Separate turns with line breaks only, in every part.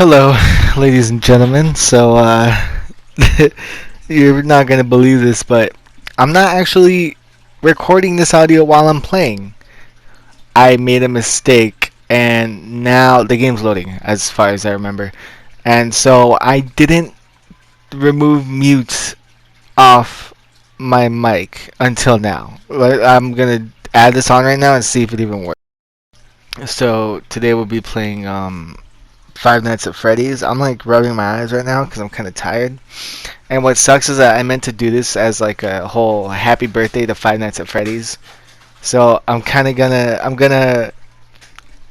Hello, ladies and gentlemen. You're not gonna believe this, but I'm not actually recording this audio while I'm playing. I made a mistake, and now the game's loading, as far as I remember. And so I didn't remove mute off my mic until now. I'm gonna add this on right now and see if it even works. So today we'll be playing Five Nights at Freddy's. I'm like rubbing my eyes right now because I'm kind of tired. And what sucks is that I meant to do this as like a whole happy birthday to Five Nights at Freddy's. So I'm gonna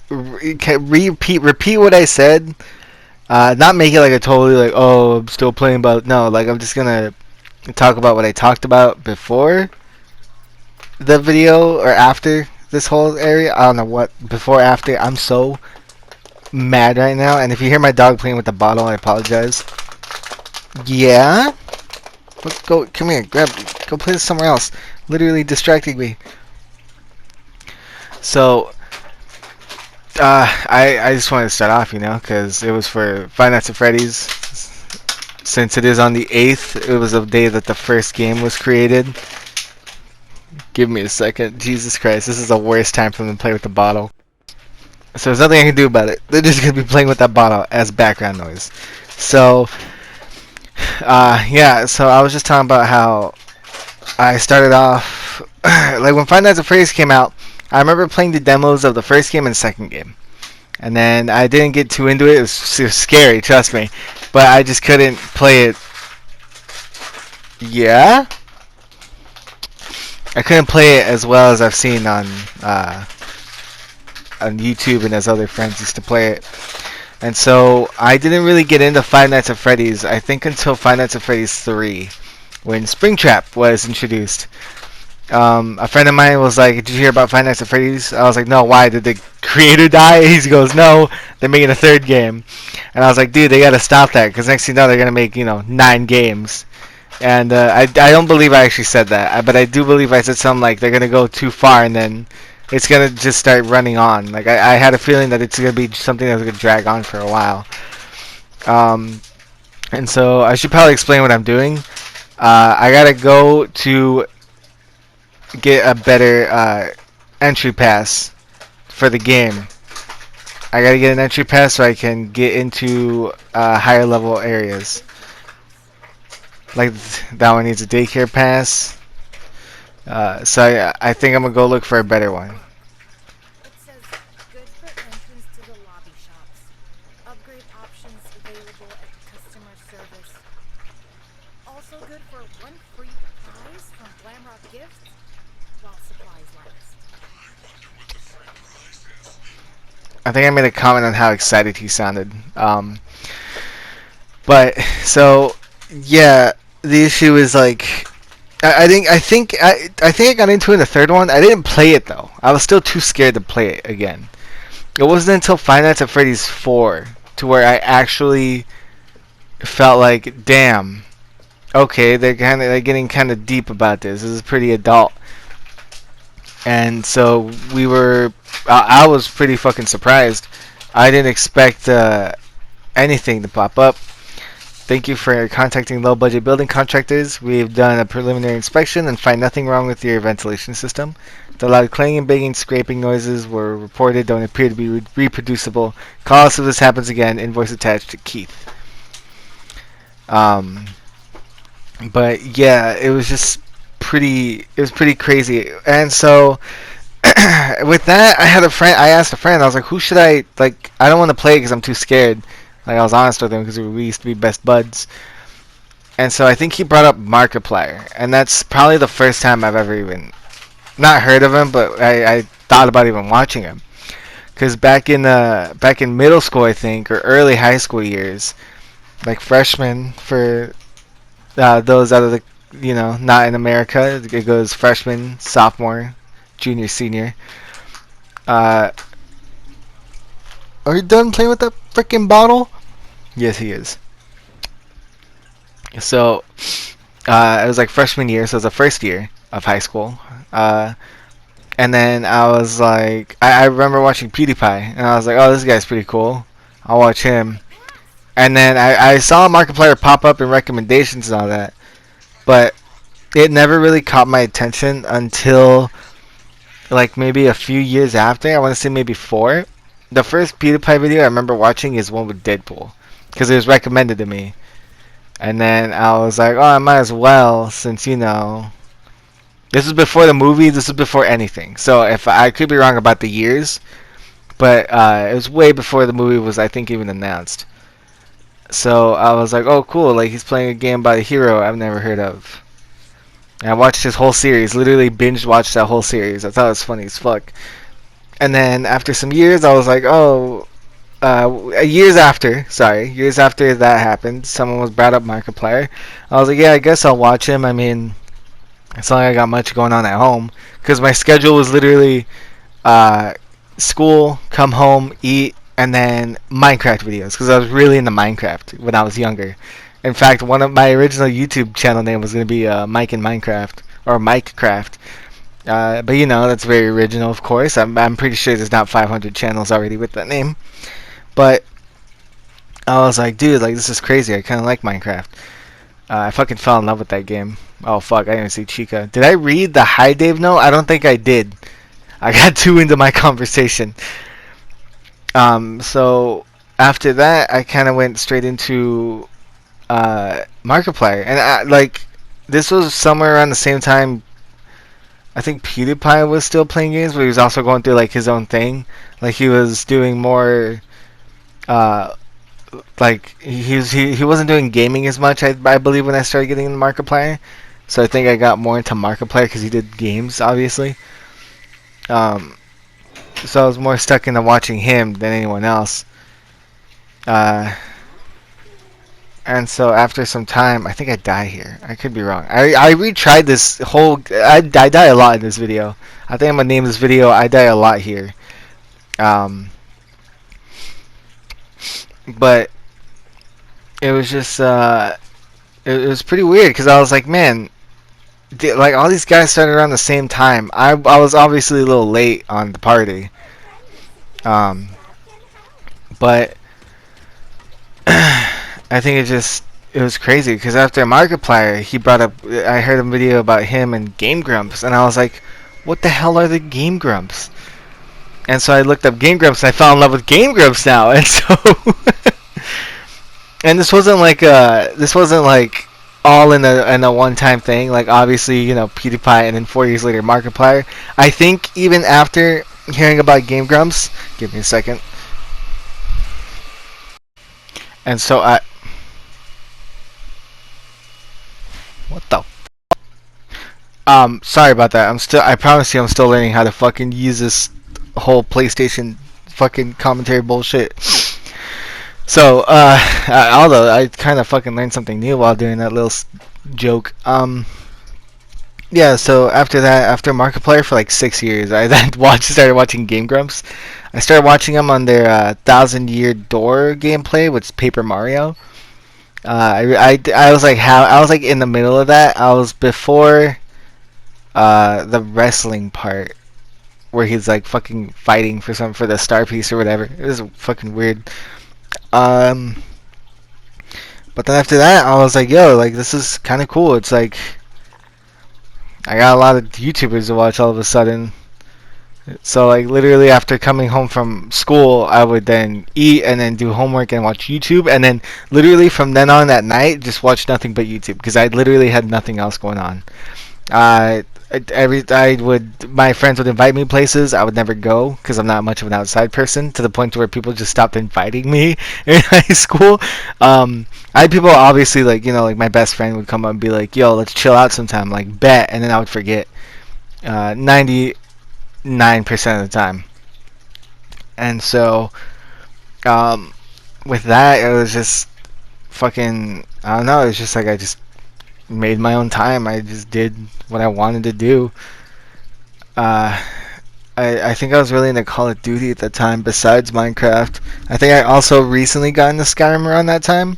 repeat what I said. Not make it like a totally like, oh, I'm still playing, but no, like I'm just gonna talk about what I talked about before the video or after this whole area. I don't know what before after. I'm so mad right now, and if you hear my dog playing with the bottle, I apologize. Yeah? Let's go, come here, go play this somewhere else. Literally distracting me. So, I just wanted to start off, because it was for Five Nights at Freddy's. Since it is on the 8th, it was the day that the first game was created. Give me a second. Jesus Christ, this is the worst time for them to play with the bottle. So there's nothing I can do about it. They're just going to be playing with that bottle as background noise. So, yeah, so I was just talking about how I started off, like when Five Nights at Freddy's came out, I remember playing the demos of the first game and second game. And then I didn't get too into it. It was scary, trust me. But I just couldn't play it. Yeah? I couldn't play it as well as I've seen on YouTube and as other friends used to play it. And so I didn't really get into Five Nights at Freddy's, I think, until Five Nights at Freddy's 3, when Springtrap was introduced. A friend of mine was like, did you hear about Five Nights at Freddy's? I was like, no, why? Did the creator die? He goes, no, they're making a third game. And I was like, dude, they gotta stop that, because next thing you know, they're gonna make, 9 games. And I don't believe I actually said that, but I do believe I said something like they're gonna go too far and then it's gonna just start running on. Like I had a feeling that it's gonna be something that's gonna drag on for a while. And so I should probably explain what I'm doing. I gotta go to get a better entry pass for the game. I gotta get an entry pass so I can get into higher level areas. Like that one needs a daycare pass. So I think I'm gonna go look for a better one.
It says good for entrance to the lobby shops. Upgrade options available at customer service. Also good for one free prize from Glamrock gifts while supplies last.
I think I made a comment on how excited he sounded. But so yeah, the issue is like I think I got into it in the third one. I didn't play it though. I was still too scared to play it again. It wasn't until Five Nights at Freddy's 4 to where I actually felt like, damn, okay, they're getting kind of deep about this. This is pretty adult. And so I was pretty fucking surprised. I didn't expect anything to pop up. Thank you for contacting low-budget building contractors. We've done a preliminary inspection and find nothing wrong with your ventilation system. The loud clanging, banging, scraping noises were reported, don't appear to be reproducible. Call us if this happens again. Invoice attached to Keith. But yeah, it was just pretty crazy. And so with that, I asked a friend, I was like, who should I, like, I don't want to play because I'm too scared. Like, I was honest with him because we used to be best buds. And so I think he brought up Markiplier. And that's probably the first time I've ever even not heard of him, but I thought about even watching him. Because back in middle school, I think, or early high school years, like freshman for those out of the, not in America, it goes freshman, sophomore, junior, senior. Are you done playing with that freaking bottle? Yes, he is. So, it was like freshman year, so it was the first year of high school. And then I was like, I remember watching PewDiePie, and I was like, oh, this guy's pretty cool. I'll watch him. And then I saw Markiplier pop up in recommendations and all that, but it never really caught my attention until like maybe a few years after. I want to say maybe 4. The first PewDiePie video I remember watching is one with Deadpool because it was recommended to me. And then I was like, oh, I might as well, since this is before the movie, this is before anything. So if I could be wrong about the years, but it was way before the movie was, I think, even announced. So I was like, oh, cool, like he's playing a game about a hero I've never heard of. And I watched his whole series, literally binge watched that whole series. I thought it was funny as fuck. And then after some years, I was like, oh, years after that happened, someone was brought up Markiplier. I was like, yeah, I guess I'll watch him. I mean, it's not like I got much going on at home because my schedule was literally uh, school, come home, eat, and then Minecraft videos because I was really into Minecraft when I was younger. In fact, one of my original YouTube channel name was going to be Mike in Minecraft or Minecraft. But that's very original, of course. I'm pretty sure there's not 500 channels already with that name. But I was like, dude, like this is crazy. I kind of like Minecraft. I fucking fell in love with that game. Oh fuck, I didn't even see Chica. Did I read the Hi Dave note? I don't think I did. I got too into my conversation. So after that, I kind of went straight into Markiplier, and this was somewhere around the same time. I think PewDiePie was still playing games, but he was also going through like his own thing. Like he was doing more uh, like he wasn't doing gaming as much. I believe when I started getting into Markiplier, so I think I got more into Markiplier because he did games, obviously. Um, so I was more stuck into watching him than anyone else. Uh, and so after some time, I think I die here. I could be wrong. I retried this whole. I die a lot in this video. I think I'm gonna name this video "I Die a Lot" here. Um, but it was just it was pretty weird because I was like, man, like all these guys started around the same time. I was obviously a little late on the party, um, but I think it was crazy because after Markiplier, he brought up. I heard a video about him and Game Grumps, and I was like, what the hell are the Game Grumps? And so I looked up Game Grumps, and I fell in love with Game Grumps now, and so. And this wasn't like all in a one time thing. Like obviously, PewDiePie, and then 4 years later, Markiplier. I think even after hearing about Game Grumps, give me a second. And so what the? Sorry about that. I promise you, I'm still learning how to fucking use this whole PlayStation fucking commentary bullshit. So, although I kind of fucking learned something new while doing that little joke. Yeah. So after that, after Markiplier for like 6 years, I then started watching Game Grumps. I started watching them on their Thousand Year Door gameplay, which is Paper Mario. I was like I was like in the middle of that. I was before the wrestling part where he's like fucking fighting for the star piece or whatever. It was fucking weird. Um, but then after that, I was like, yo, like this is kind of cool. It's like I got a lot of YouTubers to watch all of a sudden. So like literally after coming home from school, I would then eat and then do homework and watch YouTube, and then literally from then on at night just watch nothing but YouTube because I literally had nothing else going on. Uh, my friends would invite me places. I would never go because I'm not much of an outside person. To the point where people just stopped inviting me in high school. I had people obviously like my best friend would come up and be like, "Yo, let's chill out sometime." Like bet, and then I would forget. 99% of the time. And so, with that, it was just fucking. I don't know. It was just like I just made my own time. I just did what I wanted to do. I think I was really into Call of Duty at the time, besides Minecraft. I think I also recently got into Skyrim around that time.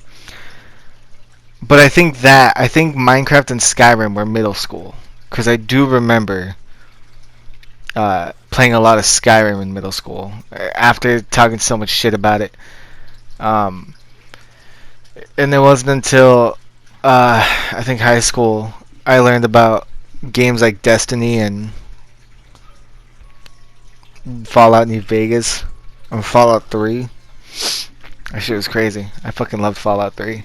But I think Minecraft and Skyrim were middle school. Because I do remember playing a lot of Skyrim in middle school. After talking so much shit about it. And it wasn't until I think high school I learned about games like Destiny and Fallout New Vegas or Fallout 3. That shit was crazy. I fucking loved Fallout 3.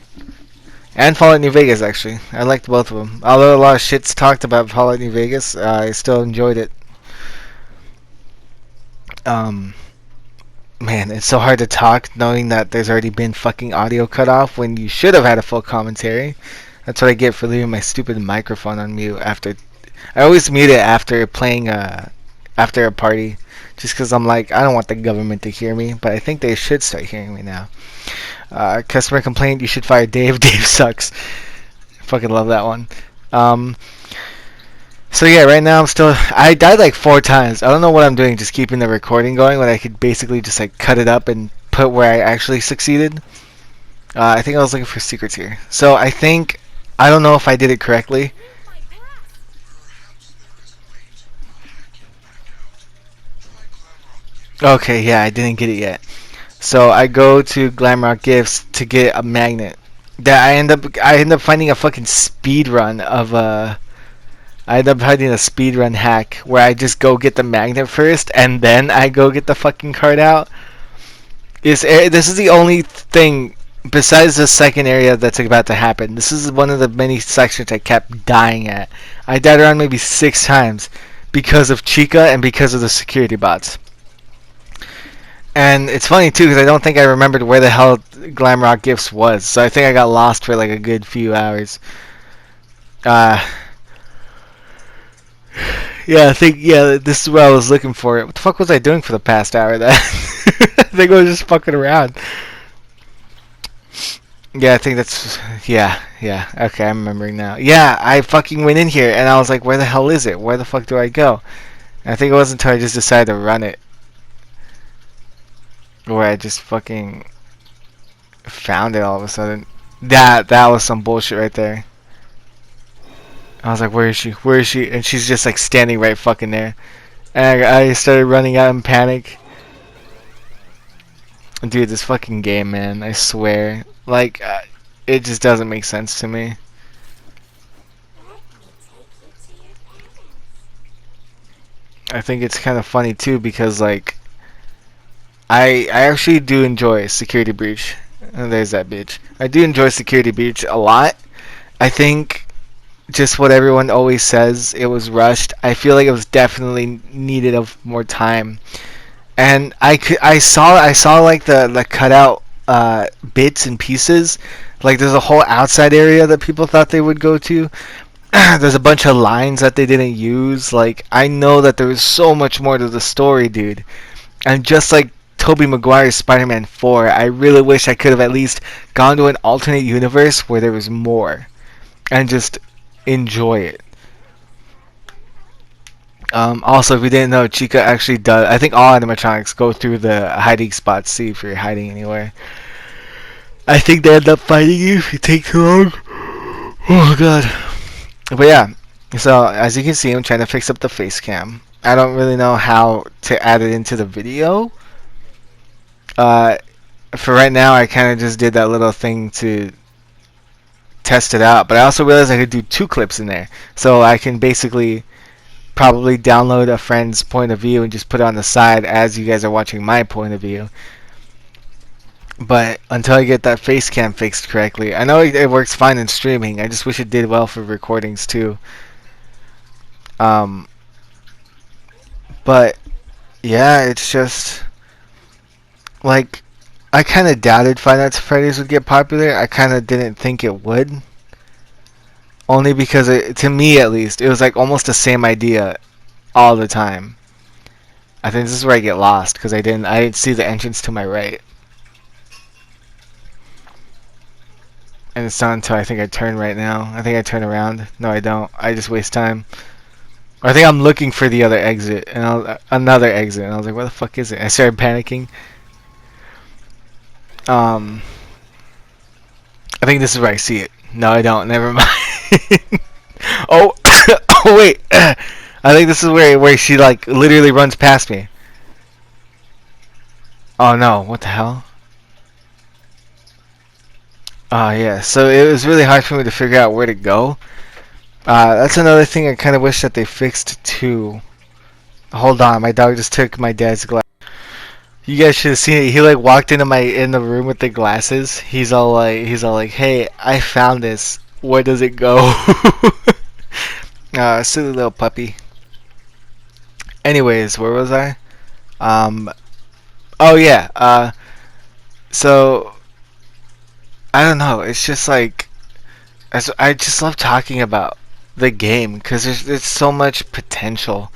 And Fallout New Vegas, actually. I liked both of them. Although a lot of shit's talked about Fallout New Vegas, I still enjoyed it. Um, Man, it's so hard to talk knowing that there's already been fucking audio cut off when you should have had a full commentary. That's what I get for leaving my stupid microphone on mute after. I always mute it after playing after a party, just because I'm like I don't want the government to hear me, but I think they should start hearing me now. Customer complaint: you should fire Dave. Dave sucks. Fucking love that one. Um, so yeah, right now I'm still. I died like 4 times. I don't know what I'm doing, just keeping the recording going when I could basically just like cut it up and put where I actually succeeded. I think I was looking for secrets here. So I think I don't know if I did it correctly.
Read my pass.
Okay, yeah, I didn't get it yet. So I go to Glamrock Gifts to get a magnet. That I end up finding a fucking speed run of I end up finding a speed run hack where I just go get the magnet first and then I go get the fucking card out. This is the only thing besides the second area that's about to happen. This is one of the many sections I kept dying at. I died around maybe 6 times because of Chica and because of the security bots. And it's funny too because I don't think I remembered where the hell Glamrock Gifts was, so I think I got lost for like a good few hours. Uh, yeah, I think this is what I was looking for. What the fuck was I doing for the past hour? Then I think I was just fucking around. Yeah, I think that's yeah. Okay, I'm remembering now. Yeah, I fucking went in here and I was like, where the hell is it? Where the fuck do I go? And I think it wasn't until I just decided to run it where I just fucking found it all of a sudden. That was some bullshit right there. I was like, where is she? Where is she? And she's just like standing right fucking there. And I started running out in panic. Dude, this fucking game, man, I swear. Like, it just doesn't make sense to me. I think it's kind of funny too because like I actually do enjoy Security Breach. Oh, there's that bitch. I do enjoy Security Breach a lot. I think just what everyone always says, it was rushed. I feel like it was definitely needed of more time. And I saw like the cutout bits and pieces. Like there's a whole outside area that people thought they would go to. There's a bunch of lines that they didn't use. Like I know that there was so much more to the story, dude. And just like Tobey Maguire's Spider-Man 4, I really wish I could have at least gone to an alternate universe where there was more and just enjoy it. Also, if you didn't know, Chica actually does. I think all animatronics go through the hiding spots, see if you're hiding anywhere. I think they end up fighting you if you take too long. Oh god. But yeah, so as you can see, I'm trying to fix up the face cam. I don't really know how to add it into the video. For right now, I kind of just did that little thing to test it out. But I also realized I could do 2 clips in there, so I can basically probably download a friend's point of view and just put it on the side as you guys are watching my point of view. But until I get that face cam fixed correctly, I know it works fine in streaming. I just wish it did well for recordings too. But yeah, it's just like I kind of doubted Five Nights at Freddy's would get popular. I kind of didn't think it would. Only because, to me at least, it was like almost the same idea all the time. I think this is where I get lost because I didn't see the entrance to my right. And it's not until I think I turn right now. I think I turn around. No, I don't. I just waste time. I think I'm looking for the other exit and another exit, and I was like, "Where the fuck is it?" I started panicking. I think this is where I see it. No, I don't. Never mind. Oh, oh wait. I think this is where she like literally runs past me. Oh no! What the hell? Yeah, so it was really hard for me to figure out where to go. That's another thing I kind of wish that they fixed too. Hold on, my dog just took my dad's glass. You guys should have seen it. He like walked into my in the room with the glasses. He's all like, "Hey, I found this. Where does it go?" Silly little puppy. Anyways, where was I? Um, oh yeah. So I don't know. It's just like I just love talking about the game because there's so much potential.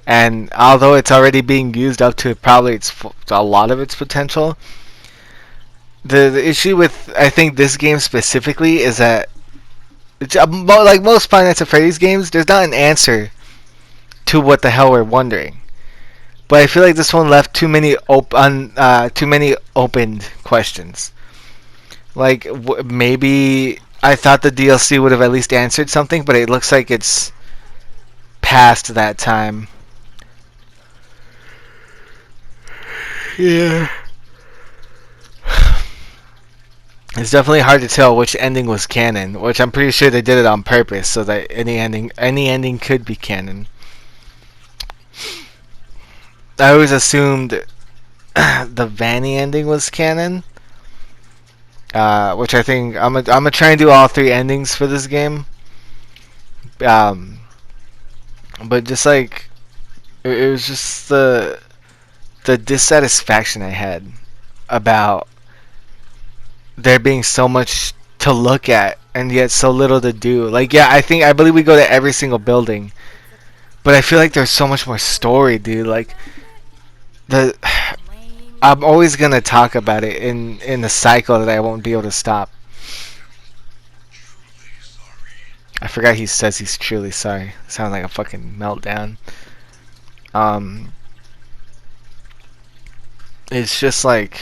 And although it's already being used up to probably a lot of its potential, the issue with I think this game specifically is that like most Five Nights at Freddy's games, there's not an answer to what the hell we're wondering. But I feel like this one left too many opened questions. Like maybe I thought the DLC would have at least answered something, but it looks like it's past that time. Yeah. It's definitely hard to tell which ending was canon, which I'm pretty sure they did it on purpose so that any ending could be canon. I always assumed the Vanny ending was canon, which I think I'm gonna try and do all three endings for this game. Um, but just like it was just the dissatisfaction I had about there being so much to look at and yet so little to do. Like, yeah, I believe we go to every single building,
It's a
but I feel like there's so much more story, dude. Like
magnet?
the
Lame.
I'm always gonna talk about it in the cycle that I won't be able to stop. I forgot he says he's truly sorry. Sounds like a fucking meltdown. Um, it's just like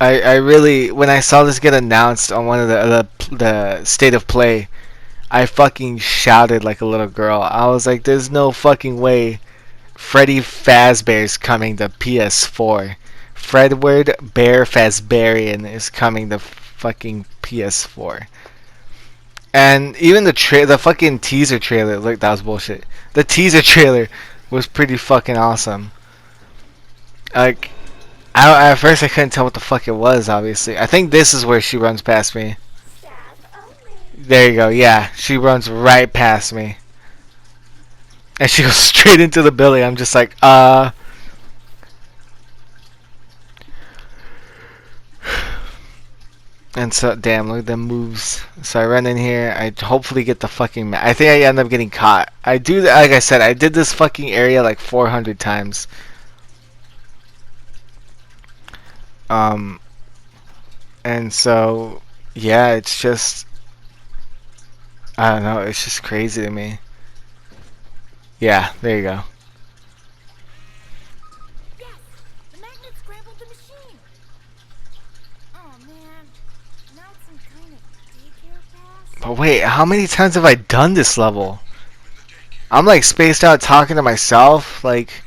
I really when I saw this get announced on one of the state of play, I fucking shouted like a little girl. I was like, "There's no fucking way Freddy Fazbear's coming to PS4. Fredward Bear Fazbearian is coming to fucking PS4." And even the fucking teaser trailer, like that was bullshit. The teaser trailer was pretty fucking awesome. Like, at first I couldn't tell what the fuck it was. Obviously, I think this is where she runs past me. There you go. Yeah, she runs right past me, and she goes straight into the building. I'm just like, And so, damn, look at them moves. So I run in here. I hopefully get the fucking. I think I end up getting caught. I do, like I said, I did this fucking area like 400 times. Um, and so, yeah, it's just, I don't know, it's just crazy to me. Yeah, there you go.
Yes! The magnet scrambled the machine! Oh man. Now it's some kind of daycare pass?
But wait, how many times have I done this level? I'm like spaced out talking to myself. Like,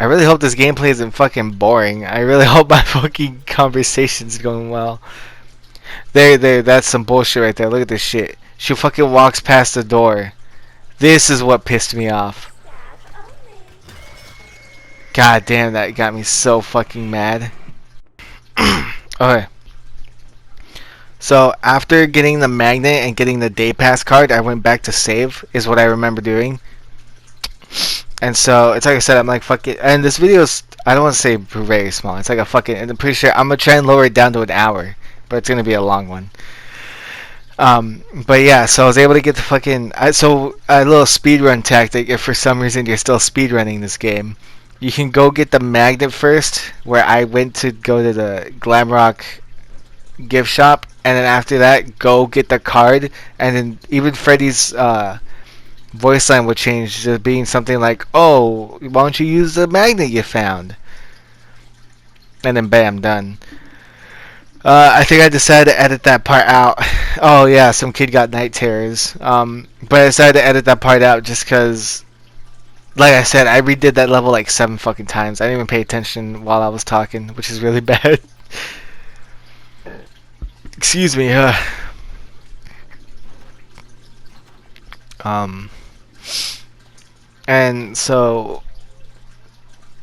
I really hope this gameplay isn't fucking boring. I really hope my fucking conversation's going well. There, that's some bullshit right there. Look at this shit. She fucking walks past the door. This is what pissed me off. God damn, that got me so fucking mad. Okay. So after getting the magnet and getting the day pass card, I went back to save. Is what I remember doing. And so it's like I said, I'm like fuck it. And this video's I don't want to say very small. It's like a fucking. And I'm pretty sure I'm gonna try and lower it down to an hour, but it's gonna be a long one. But yeah, so I was able to get the fucking. So a little speedrun tactic. If for some reason you're still speedrunning this game, you can go get the magnet first. Where I went to go to the Glamrock gift shop, and then after that, go get the card, and then even Freddy's voice line would change to being something like, "Oh, why don't you use the magnet you found?" And then bam, done. I think I decided to edit that part out. Oh yeah, some kid got night terrors. But I decided to edit that part out just because, like I said, I redid that level like 7 fucking times. I didn't even pay attention while I was talking, which is really bad. Excuse me. Um, and so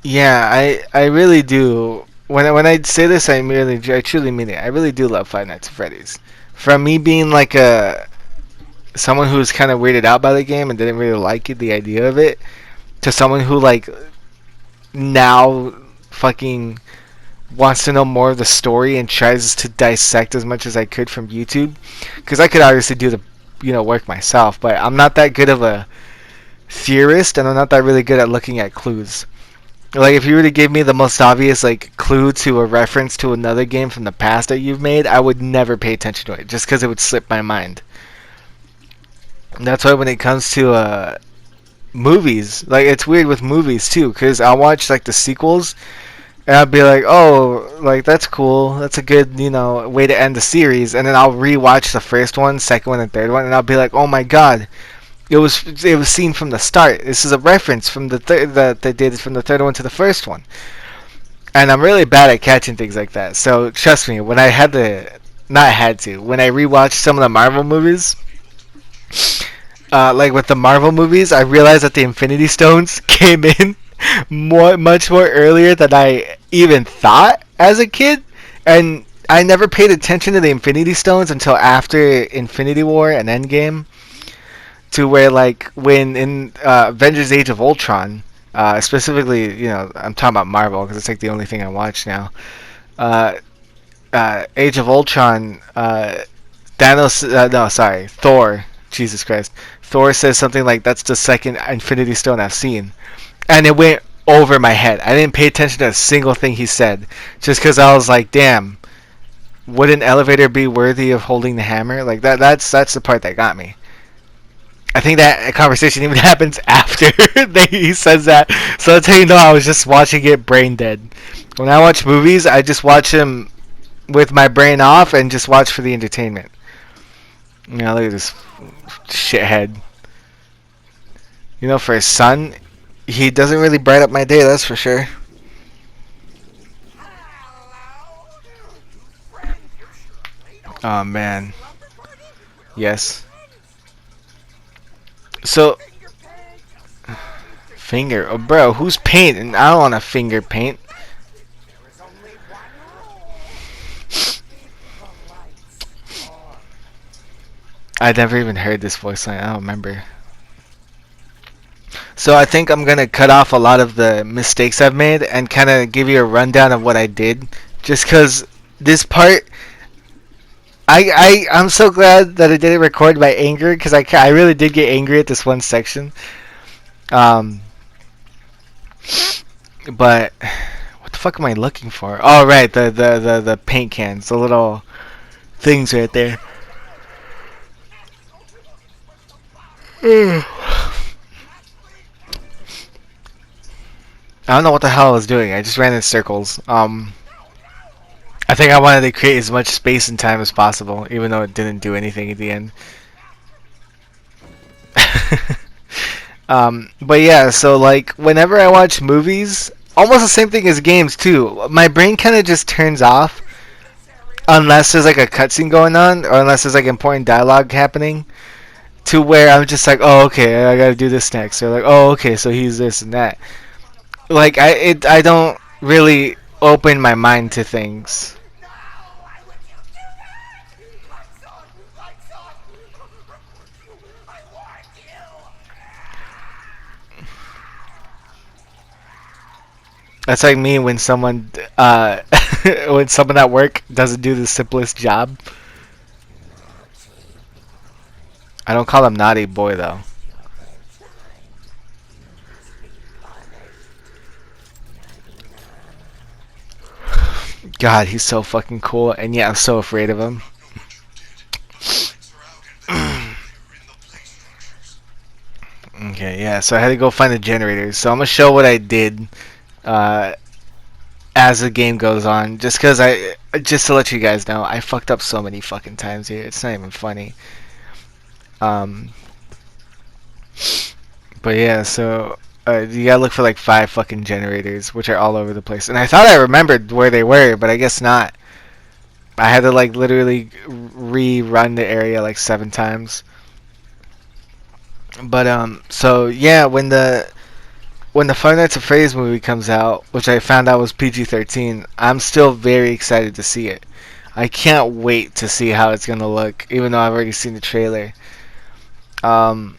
yeah, I really do. When I say this, I truly mean it. I really do love Five Nights at Freddy's. From me being like a someone who was kind of weirded out by the game and didn't really like it, the idea of it, to someone who like now fucking wants to know more of the story and tries to dissect as much as I could from YouTube, because I could obviously do the work myself, but I'm not that good of a theorist, and I'm not that really good at looking at clues. Like if you were to give me the most obvious like clue to a reference to another game from the past that you've made, I would never pay attention to it just because it would slip my mind. And that's why when it comes to movies, like it's weird with movies too, because I'll watch like the sequels and I'll be like, oh, like that's cool, that's a good way to end the series, and then I'll rewatch the first one, second one, and third one, and I'll be like, oh my god, it was seen from the start. This is a reference from the third that they did from the third one to the first one. And I'm really bad at catching things like that. So trust me, when I had to, not had to, when I rewatched some of the Marvel movies, like with the Marvel movies, I realized that the Infinity Stones came in much more earlier than I even thought as a kid, and I never paid attention to the Infinity Stones until after Infinity War and Endgame, to where like when in Avengers: Age of Ultron, specifically, I'm talking about Marvel because it's like the only thing I watch now. Uh, Age of Ultron, Thanos, no, sorry, Thor. Jesus Christ, Thor says something like, "That's the second Infinity Stone I've seen," and it went over my head. I didn't pay attention to a single thing he said, just because I was like, "Damn, would an elevator be worthy of holding the hammer?" Like that. That's the part that got me. I think that conversation even happens after he says that. So that's how you know I was just watching it brain dead. When I watch movies, I just watch them with my brain off and just watch for the entertainment. Look at this shithead. For his son, he doesn't really bright up my day, that's for sure. Oh man. Yes. So, finger. Oh, bro, who's painting? I don't want to finger paint. I never even heard this voice line. I don't remember. So I think I'm gonna cut off a lot of the mistakes I've made and kind of give you a rundown of what I did. Just cause this part, I'm so glad that I didn't record my anger, because I really did get angry at this one section. Um, but what the fuck am I looking for? Oh right, the paint cans, the little things right there. I don't know what the hell I was doing. I just ran in circles. I think I wanted to create as much space and time as possible, even though it didn't do anything at the end. But yeah, so like whenever I watch movies, almost the same thing as games too. My brain kind of just turns off unless there's like a cutscene going on, or unless there's like important dialogue happening. To where I'm just like, oh okay, I gotta do this next. Or like, oh okay, so he's this and that. Like I don't really open my mind to things. That's like me when someone when someone at work doesn't do the simplest job. I don't call him naughty boy though. God, he's so fucking cool, and yeah, I'm so afraid of him. Okay, yeah, so I had to go find the generators. So I'm gonna show what I did uh, as the game goes on, just just to let you guys know, I fucked up so many fucking times here. It's not even funny. Um, but yeah, so you gotta look for like 5 fucking generators, which are all over the place. And I thought I remembered where they were, but I guess not. I had to like literally rerun the area like 7 times. But so yeah, when the Five Nights at Freddy's movie comes out, which I found out was PG-13, I'm still very excited to see it. I can't wait to see how it's gonna look, even though I've already seen the trailer. Um,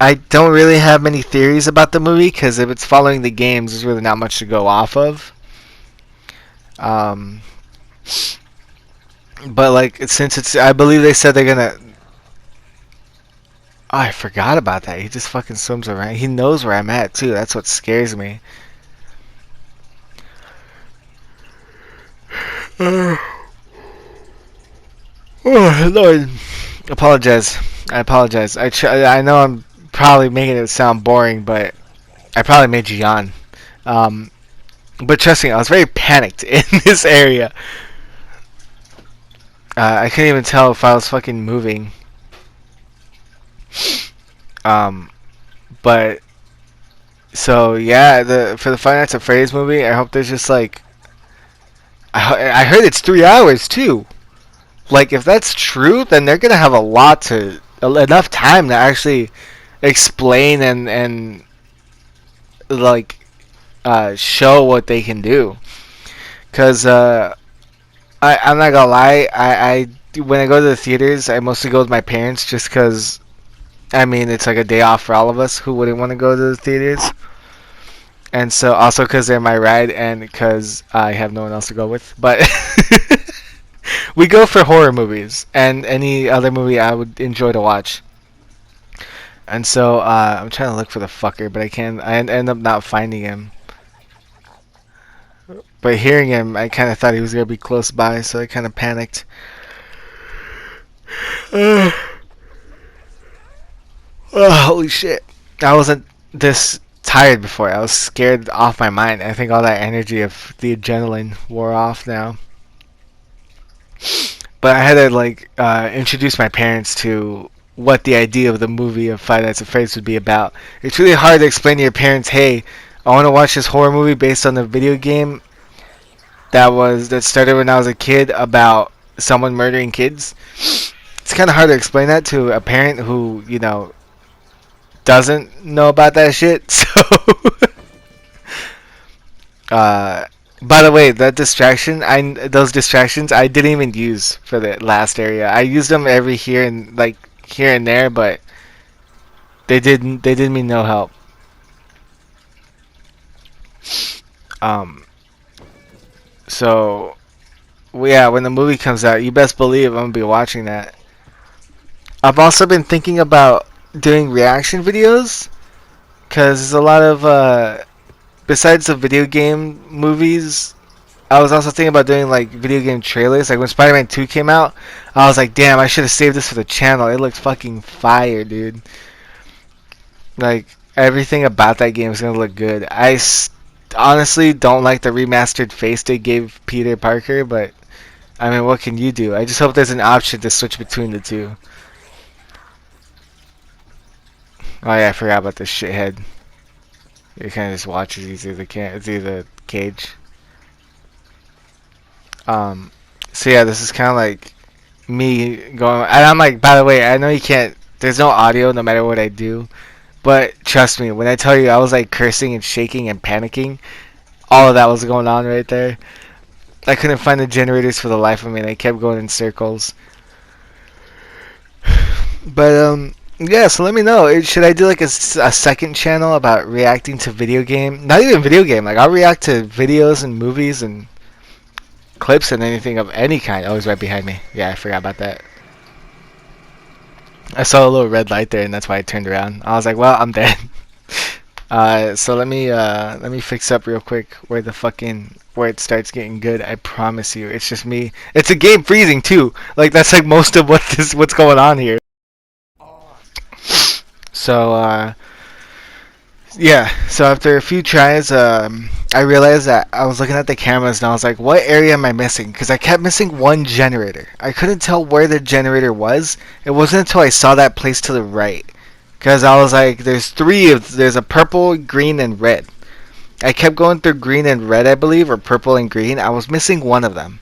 I don't really have many theories about the movie because if it's following the games, there's really not much to go off of. Um, but like since it's, I believe they said they're gonna. Oh, I forgot about that. He just fucking swims around. He knows where I'm at too. That's what scares me. Oh Lord, apologize. I apologize. I know I'm probably making it sound boring, but I probably made you yawn. Um, but trust me, I was very panicked in this area. I couldn't even tell if I was fucking moving. Um, but so yeah, the for the Five Nights at Freddy's movie, I hope there's just like I heard it's 3 hours too. Like if that's true, then they're gonna have a lot to enough time to actually explain and like show what they can do. Cause I'm not gonna lie, I when I go to the theaters, I mostly go with my parents just cause I mean it's like a day off for all of us who wouldn't want to go to the theaters. And so also because they're my ride and because I have no one else to go with. But we go for horror movies and any other movie I would enjoy to watch. And so I'm trying to look for the fucker, but I can't. I end up not finding him. But hearing him, I kind of thought he was gonna be close by, so I kind of panicked. Oh, holy shit! I wasn't this tired before. I was scared off my mind. I think all that energy of the adrenaline wore off now. But I had to like introduce my parents to what the idea of the movie of Five Nights at Freddy's would be about. It's really hard to explain to your parents, hey, I want to watch this horror movie based on the video game that started when I was a kid about someone murdering kids. It's kind of hard to explain that to a parent who doesn't know about that shit. So, uh, by the way, those distractions, I didn't even use for the last area. I used them every here and there, but they did me no help. Um, so yeah, when the movie comes out, you best believe I'm gonna be watching that. I've also been thinking about doing reaction videos because there's a lot of besides the video game movies. I was also thinking about doing like video game trailers. Like when Spider-Man 2 came out, I was like, damn, I should have saved this for the channel. It looks fucking fire, dude. Like everything about that game is gonna look good. Honestly don't like the remastered face they gave Peter Parker, but I mean, what can you do? I just hope there's an option to switch between the two. Oh yeah, I forgot about this shithead. You kind of just watches. It's either cage. Um, so yeah, this is kind of like me going. And I'm like, by the way, I know you can't. There's no audio, no matter what I do. But trust me, when I tell you I was like cursing and shaking and panicking, all of that was going on right there. I couldn't find the generators for the life of me, and I kept going in circles. But yeah. So let me know. Should I do like a second channel about reacting to video game? Not even video game. Like I'll react to videos and movies and clips and anything of any kind. Oh, he's right behind me. Yeah, I forgot about that. I saw a little red light there, and that's why I turned around. I was like, well, I'm dead. So let me fix up real quick where it starts getting good. I promise you, it's just me. It's a game freezing too. Like that's like most of what's going on here. So yeah. So after a few tries, I realized that I was looking at the cameras and I was like, what area am I missing? Because I kept missing one generator. I couldn't tell where the generator was. It wasn't until I saw that place to the right. Because I was like, there's a purple, green, and red. I kept going through green and red, I believe, or purple and green. I was missing one of them.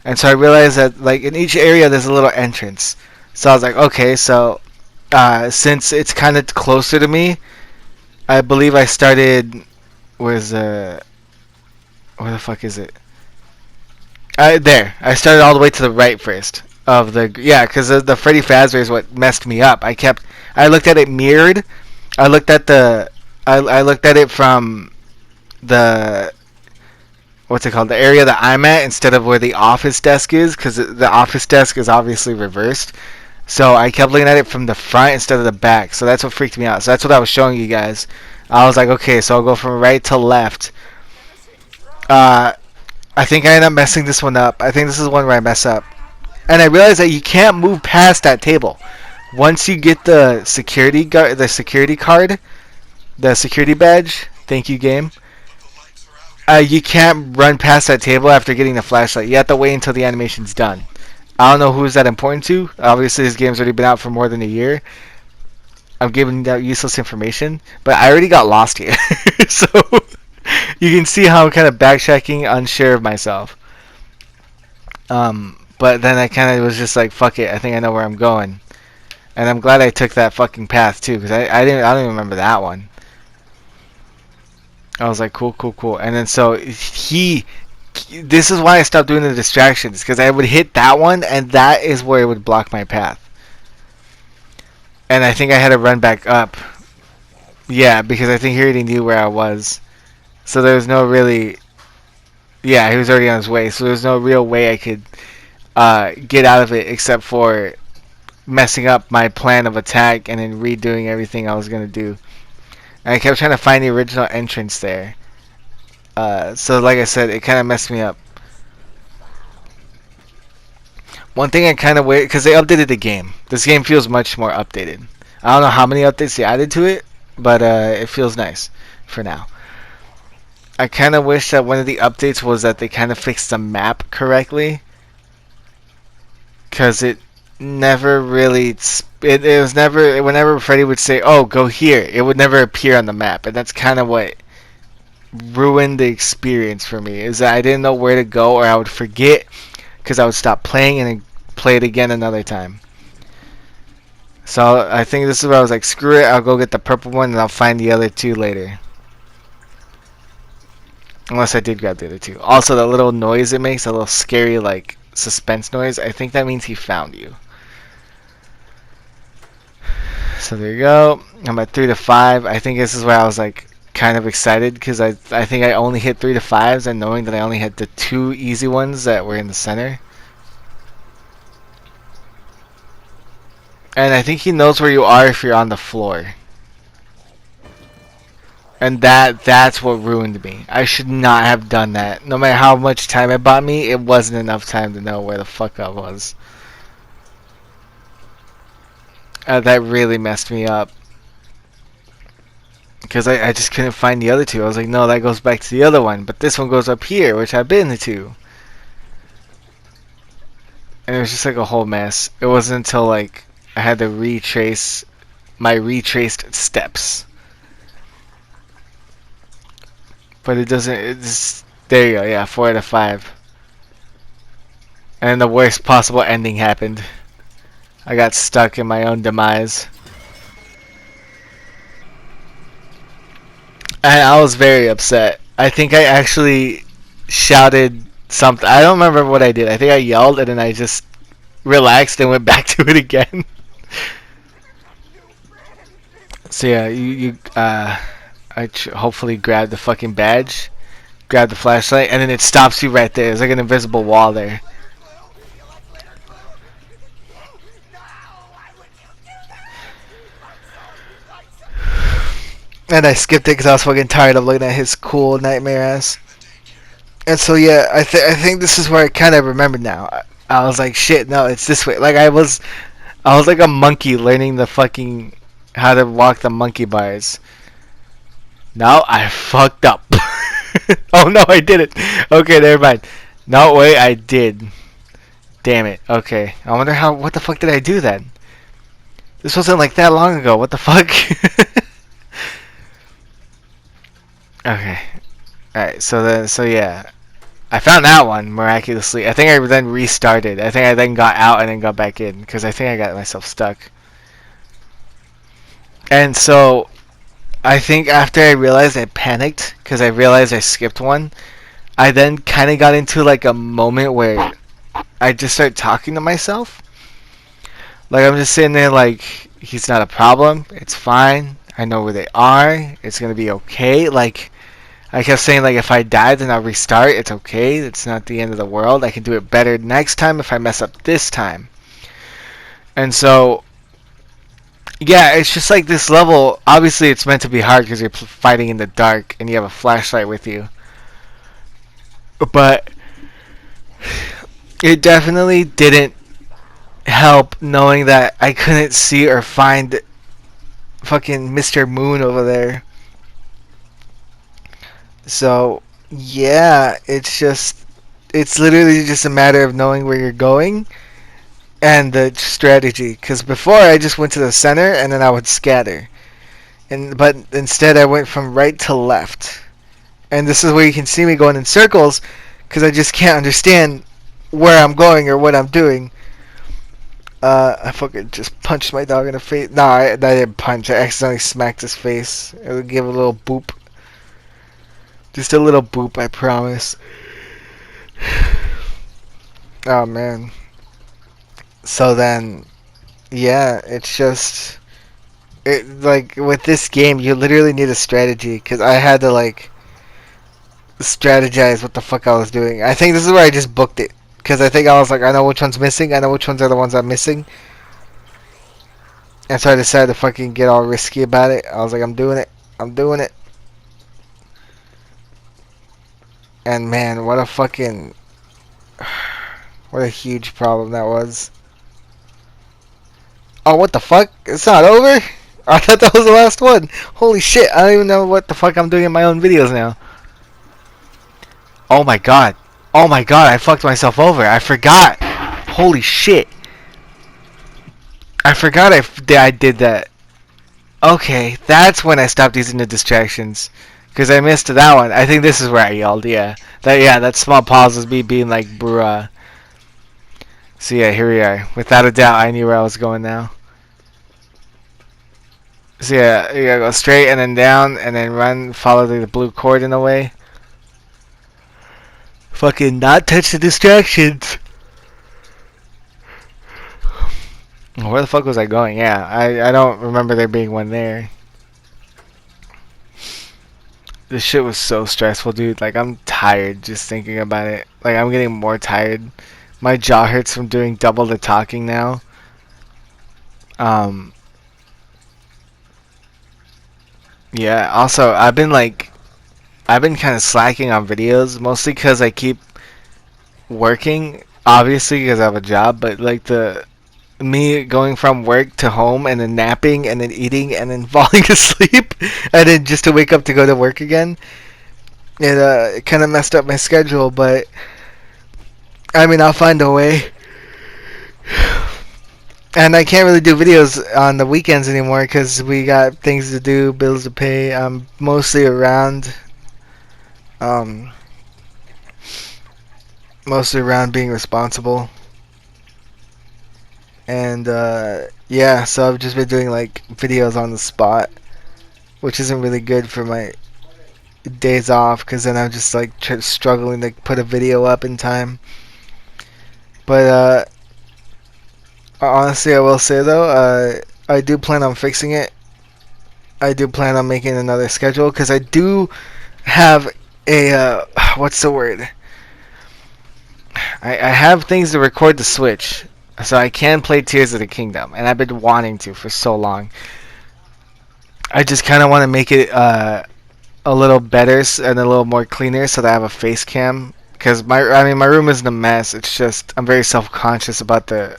And so I realized that like in each area there's a little entrance. So I was like, okay, so since it's kind of closer to me, I believe I started. Where's where the fuck is it? There. I started all the way to the right first of the because the Freddy Fazbear is what messed me up. I looked at it mirrored. I looked at I looked at it from the what's it called, the area that I'm at instead of where the office desk is, because the office desk is obviously reversed. So I kept looking at it from the front instead of the back. So that's what freaked me out. So that's what I was showing you guys. I was like, okay, so I'll go from right to left. Uh, I think I end up messing this one up. I think this is one where I mess up. And I realized that you can't move past that table. Once you get the security card, the security badge. Thank you, game. You can't run past that table after getting the flashlight. You have to wait until the animation's done. I don't know who's that important to. Obviously, this game's already been out for more than a year. I'm giving out useless information, but I already got lost here. So you can see how I'm kind of backtracking, unsure of myself. But then I kind of was just like, fuck it, I think I know where I'm going. And I'm glad I took that fucking path too, because I don't even remember that one. I was like, cool, cool, cool. And then so this is why I stopped doing the distractions, because I would hit that one, and that is where it would block my path. And I think I had to run back up. Yeah, because I think he already knew where I was. So there was no really... Yeah, he was already on his way, so there was no real way I could get out of it except for messing up my plan of attack and then redoing everything I was going to do. And I kept trying to find the original entrance there. So like I said, it kind of messed me up. One thing I kind of wish, because they updated the game. This game feels much more updated. I don't know how many updates they added to it, but it feels nice for now. I kind of wish that one of the updates was that they kind of fixed the map correctly. Because it never really... It was never... Whenever Freddy would say, oh, go here, it would never appear on the map. And that's kind of what ruined the experience for me. Is that I didn't know where to go, or I would forget... Because I would stop playing and then play it again another time. So I think this is where I was like, screw it, I'll go get the purple one and I'll find the other two later. Unless I did grab the other two. Also, the little noise it makes, a little scary, like, suspense noise, I think that means he found you. So there you go. I'm at 3 to 5. I think this is where I was like kind of excited, because I think I only hit 3 to 5s, and knowing that I only had the 2 easy ones that were in the center. And I think he knows where you are if you're on the floor. And that's what ruined me. I should not have done that. No matter how much time it bought me, it wasn't enough time to know where the fuck I was. That really messed me up. Because I just couldn't find the other two. I was like, no, that goes back to the other one. But this one goes up here, which I've been to. And it was just like a whole mess. It wasn't until like I had to retrace my retraced steps. But it doesn't... It's, there you go, yeah, 4 out of 5. And the worst possible ending happened. I got stuck in my own demise. And I was very upset. I think I actually shouted something. I don't remember what I did. I think I yelled and then I just relaxed and went back to it again. So yeah, I hopefully grabbed the fucking badge, grab the flashlight, and then it stops you right there. There's like an invisible wall there. And I skipped it because I was fucking tired of looking at his cool nightmare ass. And so yeah, I think this is where I kind of remembered now. I was like, shit, no, it's this way. Like I was like a monkey learning the fucking how to walk the monkey bars. No, I fucked up. Oh no, I didn't. Okay, never mind. No, wait, I did. Damn it. Okay, I wonder what the fuck did I do then? This wasn't like that long ago. What the fuck? Okay. Alright, so yeah. I found that one miraculously. I think I then restarted. I think I then got out and then got back in because I think I got myself stuck. And so I think after I realized I panicked because I realized I skipped one, I then kind of got into like a moment where I just started talking to myself. Like I'm just sitting there like he's not a problem. It's fine. I know where they are. It's gonna be okay. Like I kept saying like if I die then I'll restart. It's okay. It's not the end of the world. I can do it better next time if I mess up this time. And so yeah, it's just like this level. Obviously, it's meant to be hard because you're fighting in the dark and you have a flashlight with you. But it definitely didn't help knowing that I couldn't see or find fucking Mr. Moon over there. So, yeah, it's literally just a matter of knowing where you're going and the strategy. Because before I just went to the center and then I would scatter. But instead I went from right to left. And this is where you can see me going in circles because I just can't understand where I'm going or what I'm doing. I fucking just punched my dog in the face. No, I didn't punch. I accidentally smacked his face. I would give a little boop. Just a little boop, I promise. Oh, man. So then, yeah, it's just... like, with this game, you literally need a strategy. Because I had to, like, strategize what the fuck I was doing. I think this is where I just booked it. Because I think I was like, I know which one's missing. I know which ones are the ones I'm missing. And so I decided to fucking get all risky about it. I was like, I'm doing it. I'm doing it. And man, what a fucking... what a huge problem that was. Oh, what the fuck? It's not over? I thought that was the last one. Holy shit, I don't even know what the fuck I'm doing in my own videos now. Oh my god. Oh my god, I fucked myself over. I forgot. Holy shit. I forgot I did that. Okay, that's when I stopped using the distractions. Because I missed that one. I think this is where I yelled, yeah. That small pause was me being like, bruh. So yeah, here we are. Without a doubt, I knew where I was going now. So yeah, you gotta go straight and then down and then run, follow the blue cord in a way. Fucking not touch the distractions. Where the fuck was I going? Yeah, I don't remember there being one there. This shit was so stressful, dude. Like, I'm tired just thinking about it. Like, I'm getting more tired. My jaw hurts from doing double the talking now. Yeah, also, I've been kind of slacking on videos, mostly because I keep working, obviously, because I have a job, but, like, me going from work to home and then napping and then eating and then falling asleep and then just to wake up to go to work again. It kind of messed up my schedule, but I mean, I'll find a way. And I can't really do videos on the weekends anymore because we got things to do, bills to pay. I'm mostly around, being responsible. And yeah, so I've just been doing like videos on the spot, which isn't really good for my days off because then I'm just like struggling to put a video up in time. But honestly, I will say though, I do plan on fixing it. I do plan on making another schedule because I do have a what's the word? I have things to record the Switch, so I can play Tears of the Kingdom, and I've been wanting to for so long. I just kind of want to make it a little better and a little more cleaner, so that I have a face cam. Because my room isn't a mess. It's just I'm very self-conscious about the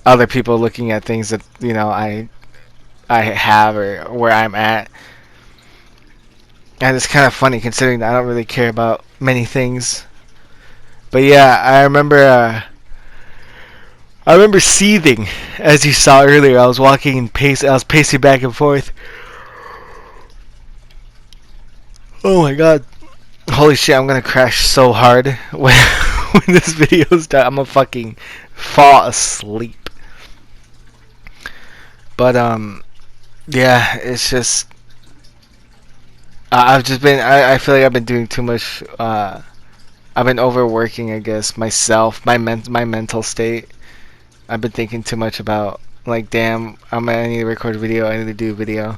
other people looking at things that I have or where I'm at. And it's kind of funny considering that I don't really care about many things. But yeah, I remember seething, as you saw earlier. I was walking and I was pacing back and forth. Oh my god. Holy shit, I'm gonna crash so hard when this video's done. I'm gonna fucking fall asleep. But yeah, it's just I've just been. I feel like I've been doing too much. I've been overworking, I guess, myself, my mental state. I've been thinking too much about like, damn, I need to record a video. I need to do a video.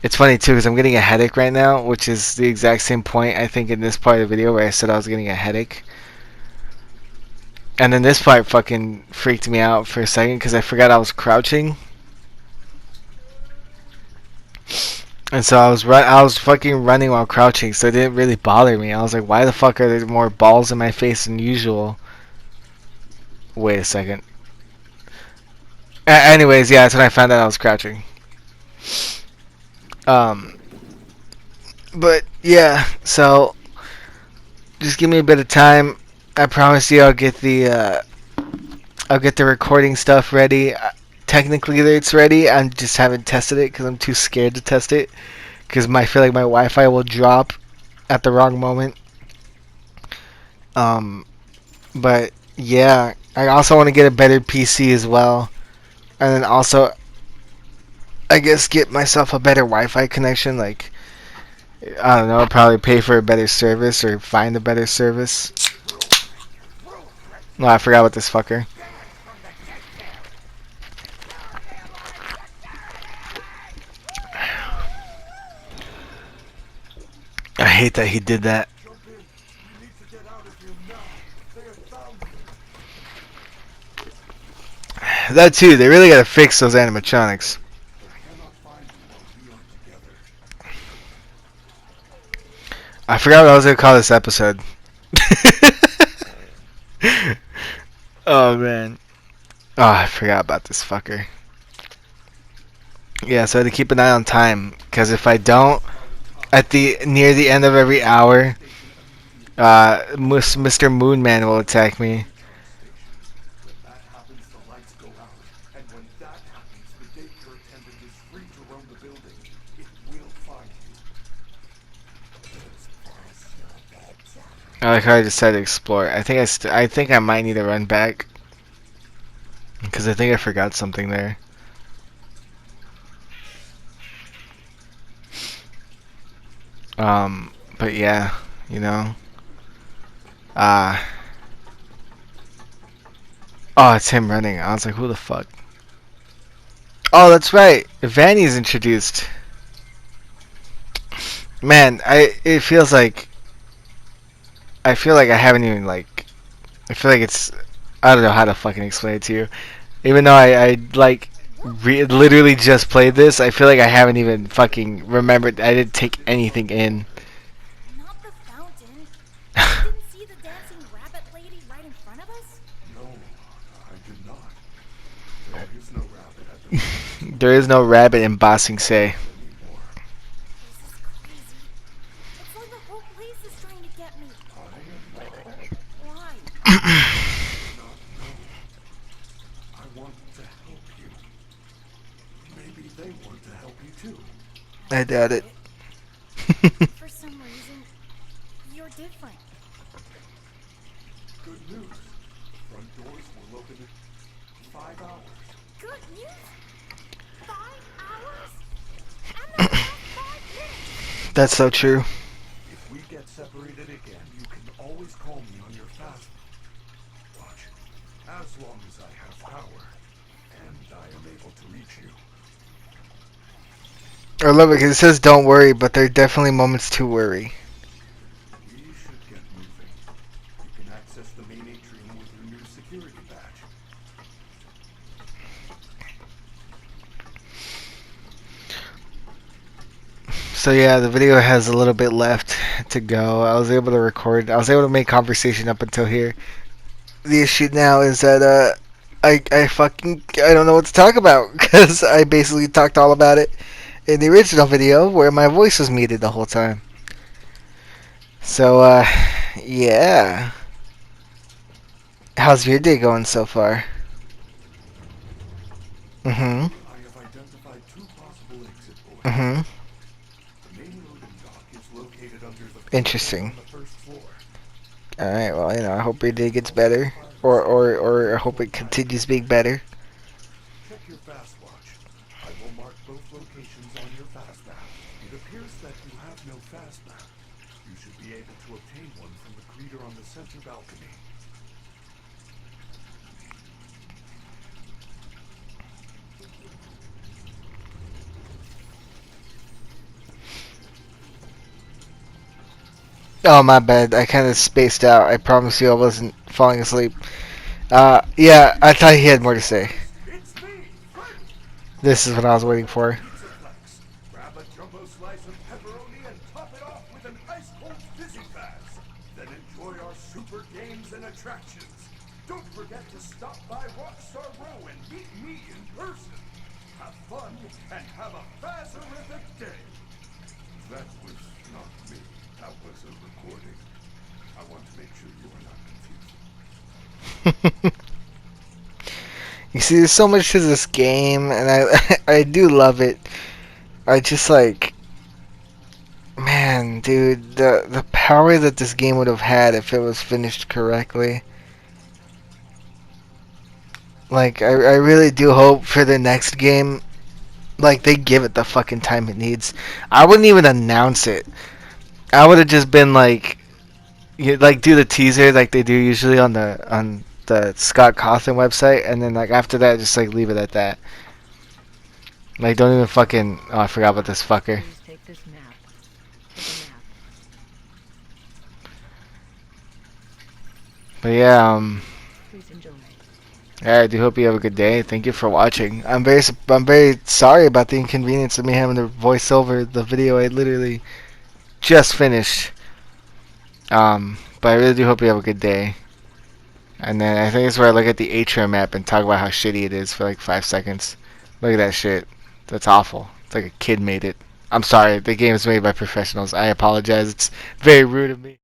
It's funny too because I'm getting a headache right now, which is the exact same point I think in this part of the video where I said I was getting a headache. And then this part fucking freaked me out for a second because I forgot I was crouching. And so I was fucking running while crouching, so it didn't really bother me. I was like, why the fuck are there more balls in my face than usual? Wait a second. Anyways, yeah, that's when I found out I was crouching. Um, but yeah, so just give me a bit of time. I promise you, I'll get the recording stuff ready. Technically, it's ready. I just haven't tested it because I'm too scared to test it. Because I feel like my Wi-Fi will drop at the wrong moment. Um, but yeah, I also want to get a better PC as well, and then also, I guess, get myself a better Wi-Fi connection. Like, I don't know, probably pay for a better service or find a better service. No, I forgot about this fucker. I hate that he did that. That too, they really gotta fix those animatronics. I forgot what I was gonna call this episode. Oh man. Oh, I forgot about this fucker. Yeah, so I had to keep an eye on time, because if I don't, at the near the end of every hour, Mr. Moonman will attack me.
When that happens, the lights go out. And when that happens, the daycare attendant is free to roam the building. It will find you.
I like how I decided to explore. I think I might need to run back, because I think I forgot something there. But yeah, you know. Uh oh, it's him running. I was like, who the fuck? Oh, that's right. Vanny's introduced. Man, it feels like I feel like I haven't even like I feel like it's I don't know how to fucking explain it to you. Even though I like literally just played this, I feel like I haven't even fucking remembered. I didn't take anything in.
Not the fountain. You didn't see the dancing rabbit lady right in front of us?
No, I did not. There is no rabbit at the moment
There is no rabbit in Bossing Say.
anymore.
This is crazy. It's like the whole place is trying to get me.
I am not.
Why?
Not know. I want to help you. Maybe they want to help you too.
I doubt it.
For some reason, you're different.
Good news. Front doors will open in 5 hours.
Good news? 5 hours? And the last 5 minutes!
That's so true.
If we get separated again, you can always call me on your fast watch. As long as I have power and I am able to reach you.
I love it because it says don't worry, but there are definitely moments to worry.
We should get moving. You can access the main atrium with your new security badge.
So yeah, the video has a little bit left to go. I was able to record. I was able to make conversation up until here. The issue now is that I don't know what to talk about because I basically talked all about it in the original video where my voice was muted the whole time. So yeah. How's your day going so far? Mm-hmm.
I have identified 2 possible exit points.
Mm-hmm.
The main loading dock is located under the
Interesting.
on the first floor.
All right. Well, I hope your day gets better, or I hope it continues being better.
Check your fast watch. I will mark both locations on your fast map. It appears that you have no fast map. You should be able to obtain one from the greeter on the center balcony.
Oh, my bad. I kind of spaced out. I promise you I wasn't falling asleep. Yeah, I thought he had more to say.
It's me, Freddy!
This is what I was waiting for.
Pizza Flex. Grab a jumbo slice of pepperoni and top it off with an ice-cold Fizzy Faz. Then enjoy our super games and attractions. Don't forget to stop by Rockstar Row and meet me in person. Have fun and have a Fazerific day. That was not me. That was a recording. I want to make sure you are not confused.
You see, there's so much to this game, and I do love it. I just like, man, dude, the power that this game would have had if it was finished correctly. Like, I really do hope for the next game, like, they give it the fucking time it needs. I wouldn't even announce it. I would have just been like, like do the teaser like they do usually on the Scott Cawthon website, and then like after that, just like leave it at that. Like, don't even fucking. Oh, I forgot about this fucker.
Please take this map. Take a nap.
But yeah,
Please enjoy.
I do hope you have a good day. Thank you for watching. I'm very sorry about the inconvenience of me having to voice over the video I literally just finished. But I really do hope you have a good day. And then I think it's where I look at the atrium map and talk about how shitty it is for like 5 seconds. Look at that shit. That's awful. It's like a kid made it. I'm sorry. The game is made by professionals. I apologize. It's very rude of me.